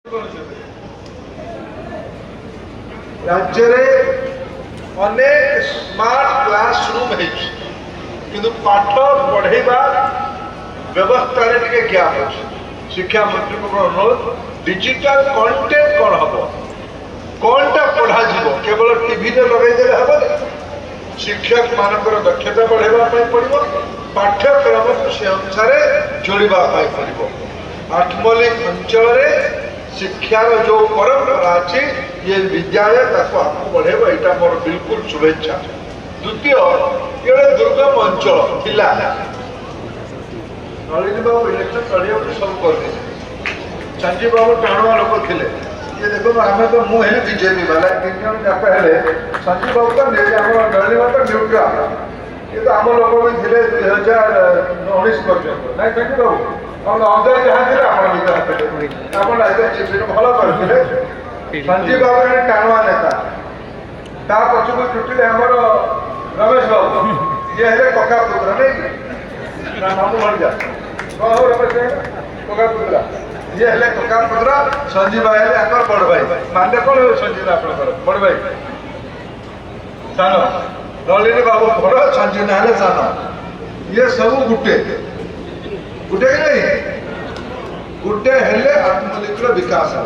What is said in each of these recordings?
राज्य अनेक smart classroom है कि पाठ पढ़ेबा व्यवस्था टे गैप अच्छे। शिक्षा मंत्री को अनुरोध डिजिटल कंटेंट कौन हम कौनटा पढ़ा केवल टीवी लगे हम शिक्षक मानकर दक्षता बढ़ावा पड़ो पाठ्यक्रम को से अनुसार जोड़वा पड़ो। आठमल्लिक अंचल शिक्षार जो परंपरा अच्छी ये विद्यालय आगे बढ़ेगा यहाँ मोर बिल्कुल शुभेच्छा। द्वितीय ये दुर्गम अंचल थिला नलिनी बाबू इलेक्शन लड़िया सब कर संजीव बाबू टाणुआ लोक थे ये देखो आम तो मुझे बीजेपी वाला तीन जन जाक संजीव बाबू तो नलिनी बाबू तो न्यूट्राल ये तो आम लोक भी थे 2019 पर्यटन ना संजीव बाबू हम अंदर जहाँ थे आप भल करते संजीव बाबू जन टाणुआ नेता पछक जुटिले आमर रमेश बाबू ये है कका पुत्र नहीं मामू भणजा कौन हो रमेश कका पुत्र ये है कका पुत्र संजीव भाई है बड़ भाई माने कौन हो संजीव आप बड़ भाई सान नलिनी बाबू बड़ संजीव ना सान ये सब गुटे गुटे कि नहीं गुटे हेले आत्मलिक विकास है।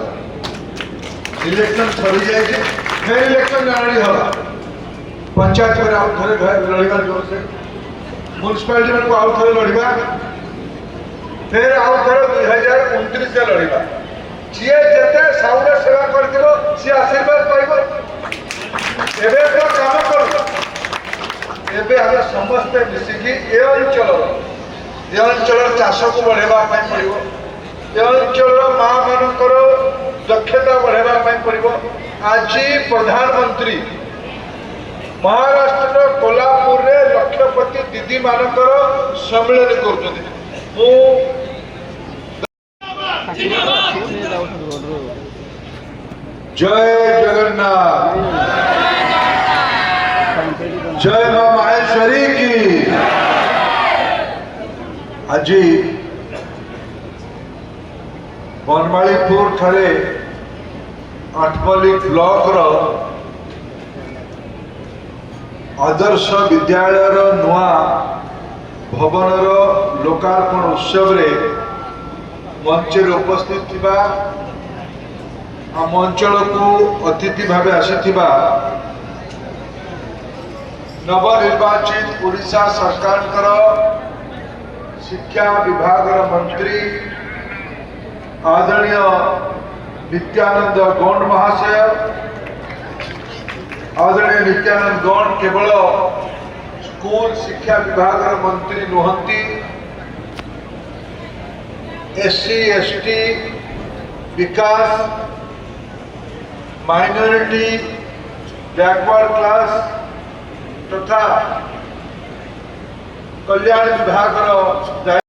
इलेक्शन सरी जाए फिर इलेक्शन लड़ी हला पंचायत में आउ थे लड़वा जोर से म्यूनिसिपालिटी को आउ थे लड़वा फिर आउ थे 2029 से लड़वा जी जिते साउंड सेवा कर सी आशीर्वाद पाइब एवं तो काम कर एवं समस्ते मिसिकी ए अंचल चाष को बढ़ावा पड़ो ए अंचल माँ मानकर दक्षता बढ़ावा पड़ो। आज प्रधानमंत्री महाराष्ट्र कोल्हापुर रे लक्षपति दीदी मानकर सम्मेलन कर जय जगन्नाथ जय मां माहेश्वरी की। आज बनमालीपुर ठारे आठमल्लिक ब्लॉक आदर्श विद्यालय नुआ भवन लोकार्पण उत्सव रे मंच उपस्थित थिबा आम अंचल को अतिथि भाव आसीथिबा नवनिर्वाचित ओडिशा सरकार शिक्षा विभाग मंत्री आदरणीय नित्यानंद गौंड महाशय आदरणीय नित्यानंद गौंड केवल स्कूल शिक्षा विभाग मंत्री नुहंती एससी एसटी विकास माइनॉरिटी बैकवर्ड क्लास तथा कल्याण विभाग